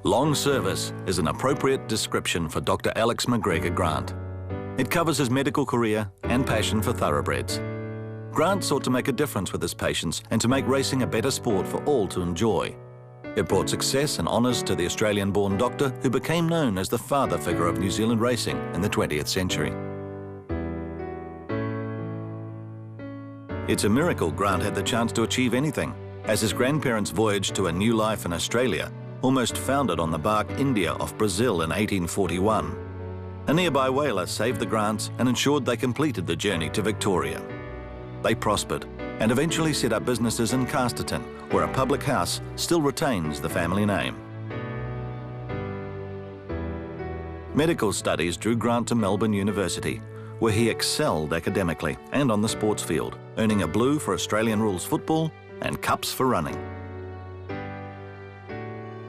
Long service is an appropriate description for Dr. Alex McGregor Grant. It covers his medical career and passion for thoroughbreds. Grant sought to make a difference with his patients and to make racing a better sport for all to enjoy. It brought success and honours to the Australian-born doctor who became known as the father figure of New Zealand racing in the 20th century. It's a miracle Grant had the chance to achieve anything, as his grandparents' voyage to a new life in Australia almost foundered on the bark India off Brazil in 1841. A nearby whaler saved the Grants and ensured they completed the journey to Victoria. They prospered and eventually set up businesses in Casterton, where a public house still retains the family name. Medical studies drew Grant to Melbourne University, where he excelled academically and on the sports field, earning a blue for Australian rules football and cups for running.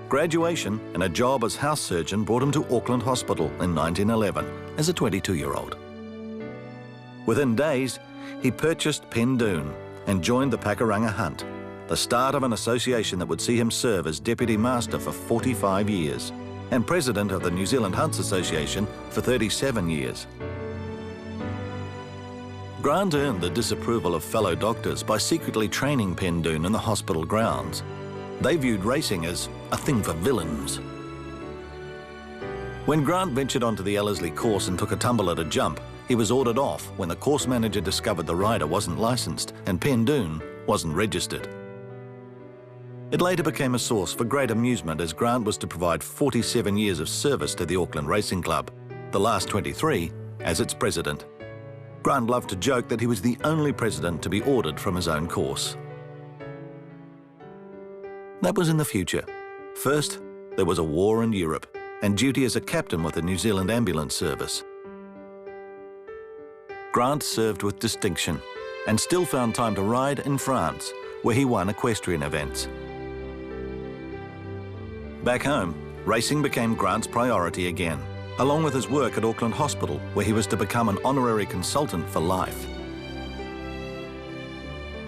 Graduation and a job as house surgeon brought him to Auckland Hospital in 1911 as a 22-year-old. Within days, he purchased Pendoon and joined the Pakuranga Hunt, the start of an association that would see him serve as Deputy Master for 45 years and President of the New Zealand Hunts Association for 37 years. Grant earned the disapproval of fellow doctors by secretly training Pendoon in the hospital grounds. They viewed racing as a thing for villains. When Grant ventured onto the Ellerslie course and took a tumble at a jump, he was ordered off when the course manager discovered the rider wasn't licensed and Pendoon wasn't registered. It later became a source for great amusement as Grant was to provide 47 years of service to the Auckland Racing Club, the last 23 as its president. Grant loved to joke that he was the only president to be ordered from his own course. That was in the future. First, there was a war in Europe and duty as a captain with the New Zealand Ambulance Service. Grant served with distinction and still found time to ride in France, where he won equestrian events. Back home, racing became Grant's priority again, along with his work at Auckland Hospital, where he was to become an honorary consultant for life.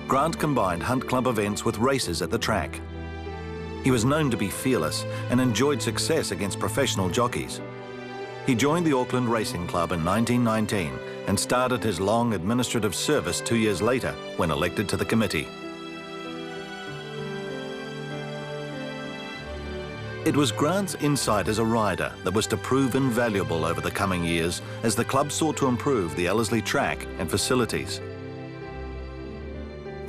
Grant combined Hunt Club events with races at the track. He was known to be fearless and enjoyed success against professional jockeys. He joined the Auckland Racing Club in 1919 and started his long administrative service 2 years later when elected to the committee. It was Grant's insight as a rider that was to prove invaluable over the coming years as the club sought to improve the Ellerslie track and facilities.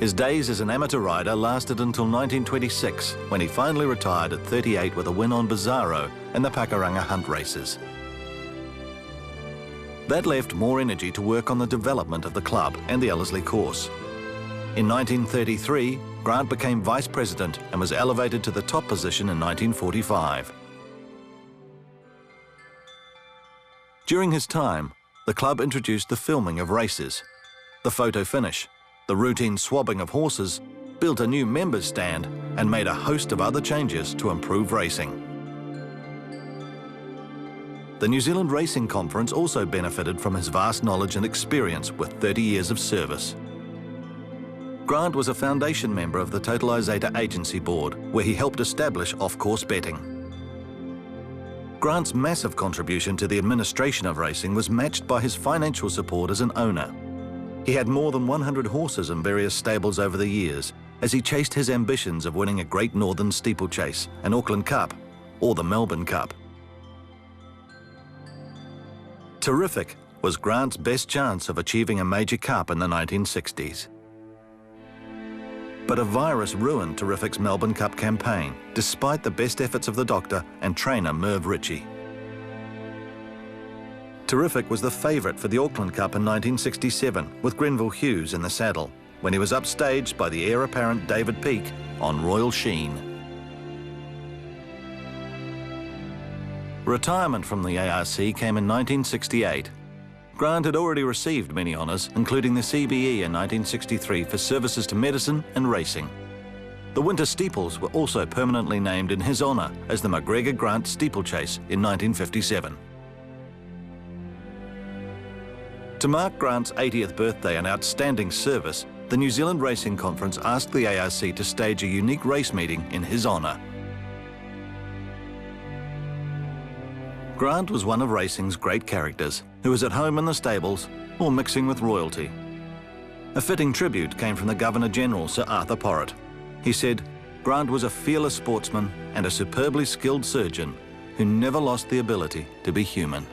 His days as an amateur rider lasted until 1926, when he finally retired at 38 with a win on Bizarro and the Pakuranga Hunt races. That left more energy to work on the development of the club and the Ellerslie course. In 1933, Grant became vice president and was elevated to the top position in 1945. During his time, the club introduced the filming of races, the photo finish, the routine swabbing of horses, built a new members stand and made a host of other changes to improve racing. The New Zealand Racing Conference also benefited from his vast knowledge and experience with 30 years of service. Grant was a foundation member of the Totalisator Agency Board, where he helped establish off-course betting. Grant's massive contribution to the administration of racing was matched by his financial support as an owner. He had more than 100 horses in various stables over the years as he chased his ambitions of winning a Great Northern Steeplechase, an Auckland Cup, or the Melbourne Cup. Terrific was Grant's best chance of achieving a major cup in the 1960s. But a virus ruined Terrific's Melbourne Cup campaign, despite the best efforts of the doctor and trainer Merv Ritchie. Terrific was the favourite for the Auckland Cup in 1967, with Grenville Hughes in the saddle, when he was upstaged by the heir apparent David Peake on Royal Sheen. Retirement from the ARC came in 1968. Grant had already received many honours, including the CBE in 1963 for services to medicine and racing. The winter steeples were also permanently named in his honour as the McGregor Grant Steeplechase in 1957. To mark Grant's 80th birthday and outstanding service, the New Zealand Racing Conference asked the ARC to stage a unique race meeting in his honour. Grant was one of racing's great characters, who was at home in the stables or mixing with royalty. A fitting tribute came from the Governor-General, Sir Arthur Porritt. He said, "Grant was a fearless sportsman and a superbly skilled surgeon who never lost the ability to be human."